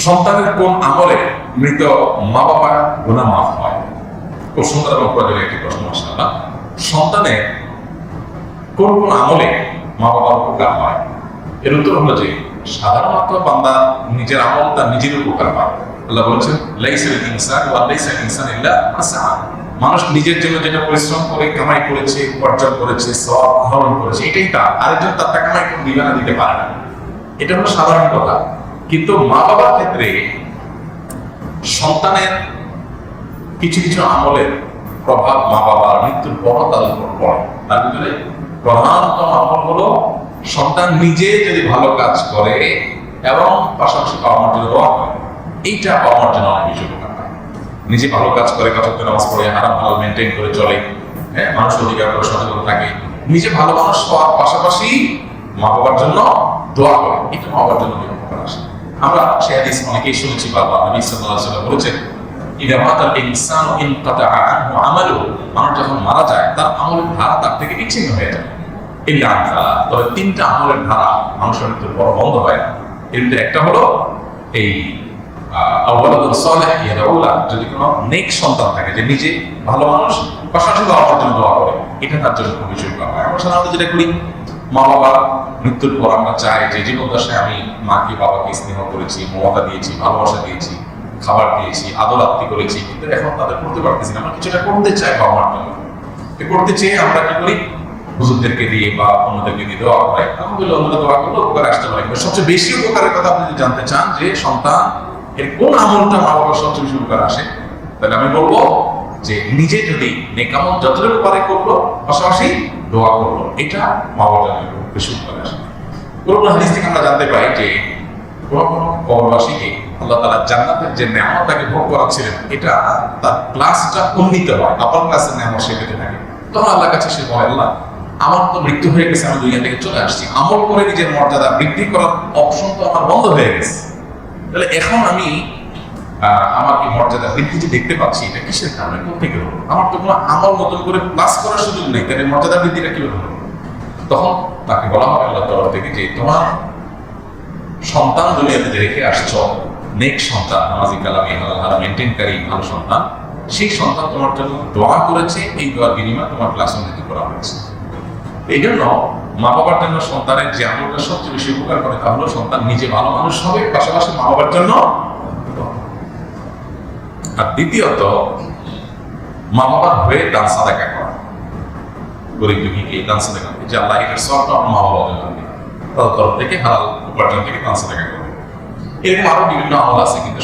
সন্তানের কোন আমলে মৃত মা বাবার গুনাহ মাফ হয়? খুব সুন্দর এবং প্রয়োজনীয় একটি প্রশ্ন। মাশাআল্লাহ। সন্তানের কোন কোন আমলে মা বাবার উপকার হয়? এর উত্তর হলো যে সাধারণত বান্দা নিজের আমল তার নিজের উপকার পায়। আল্লাহ বলেছেন লাইসাল ইনসানু ওয়া লাইসাল ইনসানু ইল্লা মা সাআ। মানুষ নিজের জন্য যেটা পরিশ্রম করে কামাই করেছে, উপার্জন করেছে, সওয়াব আহরণ করেছে, এটাই তার। আরেকজন তার টাকা কামাই করে দিবে না, দিতে পারে না। এটা হলো সাধারণ কথা। কিন্তু মা বাবার ক্ষেত্রে সন্তানের কিছু কিছু আমলের প্রভাব মা বাবার মৃত্যুর পর তাদের উপর পড়ে। তার ভিতরে প্রধানতম আমল হলো সন্তান নিজে যদি ভালো কাজ করে এবং পাশাপাশি বাবা মার জন্য দোয়া করে, এইটা বাবা মার জন্য অনেক বেশি উপকার হয়। নিজে ভালো কাজ করে, কাজ নামাজ পড়ে, হারাম হালাল মেনটেন করে চলে, হ্যাঁ, মানুষ অধিকার করে সচেতন থাকে, নিজে ভালো মানুষ হওয়ার পাশাপাশি মা বাবার জন্য দোয়া করে, এটা মা বাবার জন্য উপকার আসে। আমরা সে হাদিস অনেকেই শুনেছি, বাবা নবী সাল্লাল্লাহু আলাইহি ওয়াসাল্লাম বলেছেন ইদা মাতাল ইনসানু ইনকাতা আনহু আমালুহু, মানুষ যখন মারা যায় তার আমলের ধারা তার থেকে বিচ্ছিন্ন হয়ে যায়। ইল্লা আনহা, তবে তিনটা আমলের ধারা মানুষের মৃত্যুর পর বন্ধ হয় না। এর ভিতরে একটা হলো এই আওয়ালাদুন সালেহ ইয়াদউ লাহু, যদি কোনো নেক সন্তান থাকে যে নিজে ভালো মানুষ পাশাপাশি বাবা মার জন্য দোয়া করে, এটা তার জন্য খুব বেশি উপকার হয়। আমরা সাধারণত যেটা করি, মা বাবা মৃত্যুর পর আমরা চাই যে জীবন দশায় আমি মাকে বাবাকে স্নেহ করেছি, মমতা দিয়েছি, ভালোবাসা দিয়েছি, খাবার দিয়েছি, আদর আত্মি করেছি, কিন্তু এখন তাদের করতে পারতেছি না। আমরা কিছুটা করতে চাই বাবা মার জন্য। করতে চেয়ে আমরা কি করি, হুজুরদেরকে দিয়ে বা অন্যদেরকে দিয়ে দোয়া করাই। আলহামদুলিল্লাহ, অন্যরা দোয়া করলে উপকার আসতে পারে। কিন্তু সবচেয়ে বেশি উপকারের কথা আপনি যদি জানতে চান যে সন্তান এর কোন আমলটা মা বাবার সবচেয়ে বেশি উপকার আসে, তাহলে আমি বলবো যে নিজে যদি নেক আমল যতটুকু পারে করলো, পাশাপাশি দোয়া করলো, এটা মা বাবার জন্য বেশি উপকার আসে। কোন হাদিস থেকে আমরা জানতে পাই যে কোন কোন কবরবাসীকে আল্লাহ তাআলা জান্নাতের যে নেয়ামতটাকে ভোগ করাচ্ছিলেন, এটা তার ক্লাসটা উন্নীত হয়, আপার ক্লাসের নেয়ামত সে পেতে থাকে। তখন আল্লাহর কাছে সে বলে, আল্লাহ আমার তো মৃত্যু হয়ে গেছে, আমি দুনিয়া থেকে চলে আসছি, আমল করে নিজের মর্যাদা বৃদ্ধি করার অপশন তো আমার বন্ধ হয়ে গেছে, তাহলে এখন আমি আমার এই মর্যাদা বৃদ্ধি যে দেখতে পাচ্ছি, এটা কিসের কারণে, কোথেকে হলো? আমার তো কোনো আমল নতুন করে প্লাস করার সুযোগ নেই, তাহলে মর্যাদা বৃদ্ধিটা কিভাবে হলো? তখন তাকে বলা হবে আল্লাহ তরফ থেকে যে তোমার সন্তান দুনিয়াতে রেখে আসছো, নেক সন্তান, নামাজি কালামি হালাল হারাম মেনটেনকারী ভালো সন্তান, সেই সন্তান তোমার জন্য দোয়া করেছে, এই দোয়ার বিনিময়ে তোমার ক্লাস উন্নতি করা হয়েছে। এই জন্য মা বাবার জন্য সন্তানের যে আমলটা সবচেয়ে বেশি উপকার করে তা হলো সন্তান নিজে ভালো মানুষ হবে, পাশাপাশি মা বাবার জন্য। আর দ্বিতীয়ত, মা বাবার হয়ে দান সাদাকা করা, গরিব দুঃখীকে দান সাদাকা, যে আল্লাহ এটার সবটা আমার মা বাবার জন্য তাদের তরফ থেকে হালাল উপার্জন থেকে দান সাদাকা করবে। এরকম আরো বিভিন্ন আমল আছে, কিন্তু